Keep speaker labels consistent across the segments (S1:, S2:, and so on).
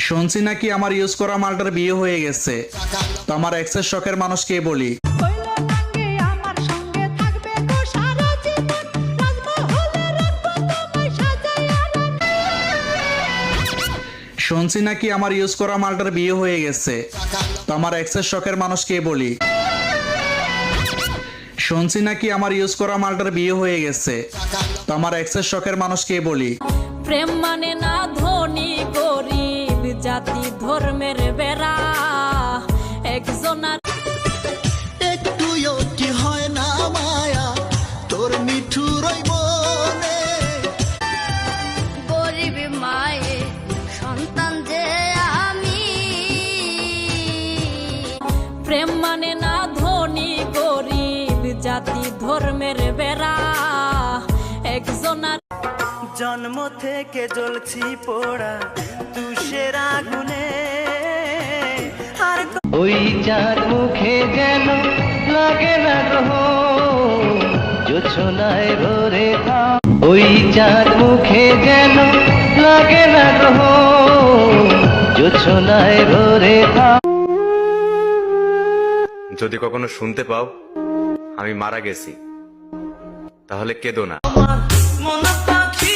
S1: শুনছি নাকি আমার ইউজ করা মালটার বিয়ে হয়ে গেছে, তো আমার এক্সের শখের মানুষকে বলি। শুনছি নাকি আমার ইউজ করা মালটার বিয়ে হয়ে গেছে, তো আমার এক্সের শখের মানুষকে বলি। শুনছি নাকি আমার ইউজ করা মালটার বিয়ে হয়ে গেছে, তো আমার এক্সের শখের মানুষকে বলি।
S2: প্রেম মানে না ধনী গরিব জাতি ধর্মের বেড়া একজনার
S3: একটু কি হয় না মায়া তোর মিঠুর মনে
S4: গরিব মায়ে সন্তান যে আমি
S2: প্রেম মানে না ধনী গরিব জাতি ধর্মের বেড়া একজনার
S5: জন্ম থেকে জ্বলছি পোড়া তুষের আগুনে আর
S6: ওই চাঁদ মুখে যেন লাগে না গ্রহ জোছনায় ভরে থাম ওই চাঁদ মুখে যেন লাগে না গ্রহ জোছনায় ভরে থাম।
S7: যদি কখনো শুনতে পাও আমি মারা গেছি, তাহলে কেঁদো না।
S5: মন পাখি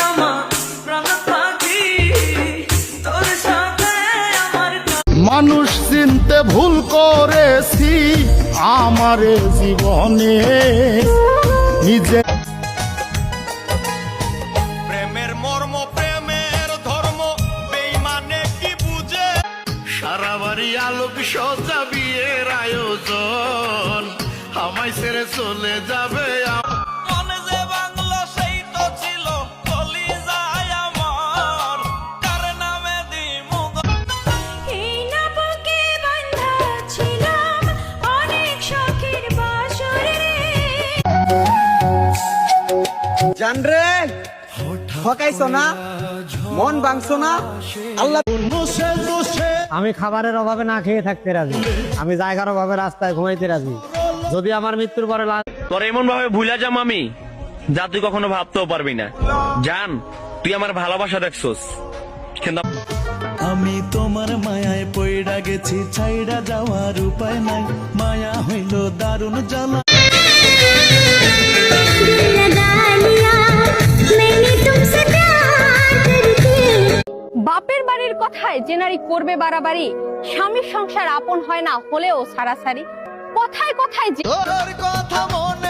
S5: আমার প্রাণ পাখি তোর সাথে আমার
S3: মানুষ চিনতে ভুল করেছি আমার জীবনে নিজে
S8: প্রেমের মর্ম প্রেমের ধর্ম বেঈমানে কি বুঝে।
S3: সারা বাড়ি আলোক সজা বিয়ের আয়োজন আমায় ছেড়ে চলে যাবে
S8: মনে যে বাংলা সেই তো ছিল কলি যায় আমার কার নামে দিমু
S2: এই না বুকে বাঁধা ছিলাম অনেক শখের বাসরে
S5: জানরে ঠকাইছো না মন ভাঙছো না আল্লাহ
S9: আমি খাবারের অভাবে না খেয়ে থাকতে রাজি, আমি জায়গার অভাবে রাস্তায় ঘুমাইতে রাজি, যদি আমার মৃত্যুর পরে
S10: তোর এমন ভাবে ভুলা যাম আমি যা তুই কখনো ভাবতেও পারবি না। জান তুই আমার ভালোবাসা দেখছোস, কিন্তু
S5: আমি তোমার মায়ায় পইড়া গেছি ছাইড়া যাওয়ার উপায় নাই মায়া হইল দারুণ জ্বালা
S4: বাপের বাড়ির কথায় যে নারী করবে বাড়াবাড়ি স্বামীর সংসার আপন হয় না হলেও সারাসারি কথায় কথায় যে
S3: তোর কথা মনে